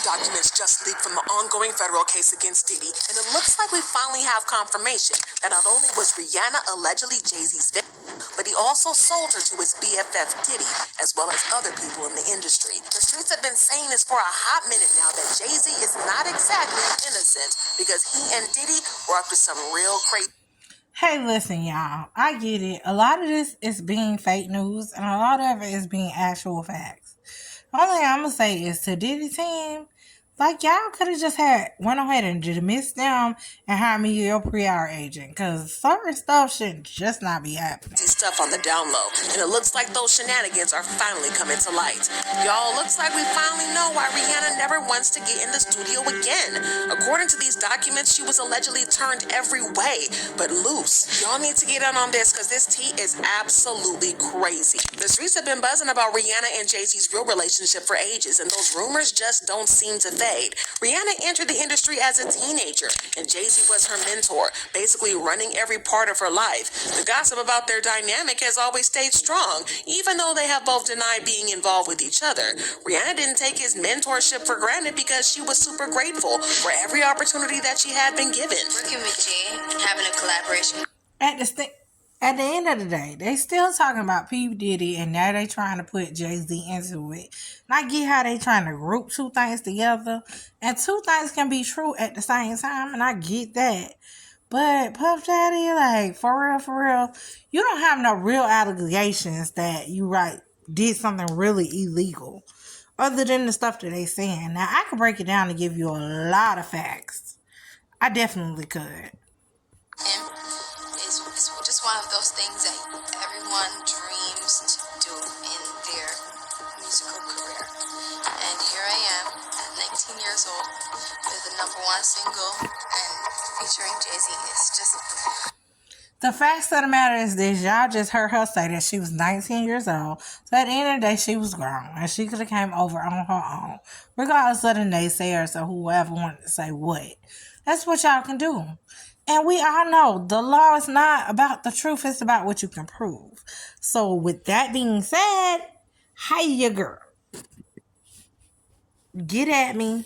Documents just leaked from the ongoing federal case against Diddy, and it looks like we finally have confirmation that not only was Rihanna allegedly Jay-Z's victim, but he also sold her to his BFF Diddy, as well as other people in the industry. The streets have been saying this for a hot minute now that Jay-Z is not exactly innocent because he and Diddy were up to some real crazy. Hey, listen, y'all. I get it. A lot of this is being fake news, and a lot of it is being actual facts. The only thing I'm going to say is to Diddy team, like, y'all could have just went ahead and dismissed them and hired me your pre-hour agent, because certain stuff should just not be happening. Stuff on the down low, and it looks like those shenanigans are finally coming to light. Y'all, looks like we finally know why Rihanna never wants to get in the studio again. According to these documents, she was allegedly turned every way but loose. Y'all need to get in on this because this tea is absolutely crazy. The streets have been buzzing about Rihanna and Jay-Z's real relationship for ages, and those rumors just don't seem to fade. Rihanna entered the industry as a teenager, and Jay-Z was her mentor, basically running every part of her life. The gossip about their dynamic has always stayed strong, even though they have both denied being involved with each other. Rihanna didn't take his mentorship for granted because she was super grateful for every opportunity that she had been given. Working with Jay, having a collaboration. At the end of the day, they still talking about P.Diddy, and now they trying to put Jay-Z into it. And I get how they trying to group two things together, and two things can be true at the same time, and I get that. But Puff Daddy, like, for real, you don't have no real allegations that you did something really illegal, other than the stuff that they saying. Now, I could break it down and give you a lot of facts. I definitely could. And it's just one of those things that everyone dreams to do in their musical career. And here I am at 19 years old with the #1 single and featuring Jay-Z. It's just... The facts of the matter is this. Y'all just heard her say that she was 19 years old. So at the end of the day, she was grown. And she could have came over on her own. Regardless of the naysayers or whoever wanted to say what. That's what y'all can do. And we all know the law is not about the truth. It's about what you can prove. So with that being said, hiya girl. Get at me.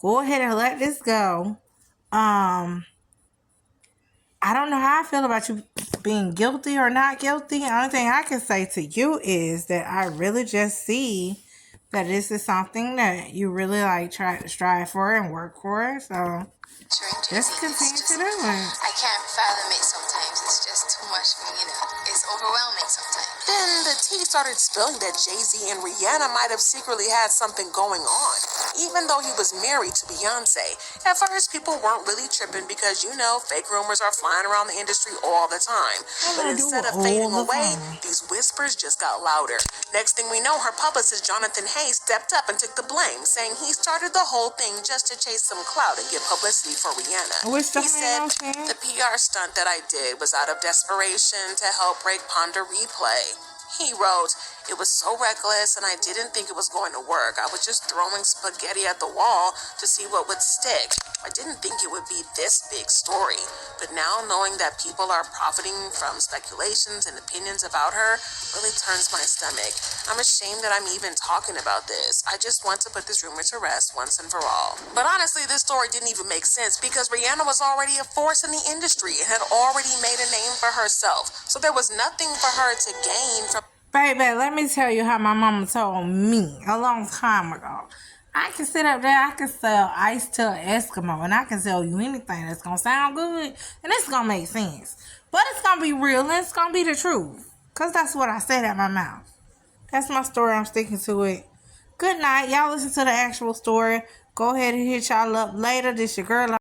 Go ahead and let this go. I don't know how I feel about you being guilty or not guilty. The only thing I can say to you is that I really just see that this is something that you really try to strive for and work for. So just continue to do it. I can't fathom it sometimes. It's just too much for me. It's overwhelming sometimes. Then the tea started spilling that Jay-Z and Rihanna might have secretly had something going on, even though he was married to Beyonce. At first, people weren't really tripping because, fake rumors are flying around the industry all the time. But instead of fading away, these whispers just got louder. Next thing we know, her publicist Jonathan Hayes stepped up and took the blame, saying he started the whole thing just to chase some clout and get publicity for Rihanna. He said, the PR stunt that I did was out of desperation to help break Ponder Replay. He wrote, it was so reckless and I didn't think it was going to work. I was just throwing spaghetti at the wall to see what would stick. I didn't think it would be this big story. But now knowing that people are profiting from speculations and opinions about her really turns my stomach. I'm ashamed that I'm even talking about this. I just want to put this rumor to rest once and for all. But honestly, this story didn't even make sense because Rihanna was already a force in the industry and had already made a name for herself. So there was nothing for her to gain from... Baby, let me tell you how my mama told me a long time ago. I can sit up there, I can sell ice to an Eskimo, and I can sell you anything that's going to sound good, and it's going to make sense. But it's going to be real, and it's going to be the truth. Because that's what I said out my mouth. That's my story, I'm sticking to it. Good night. Y'all listen to the actual story. Go ahead and hit y'all up later. This your girl.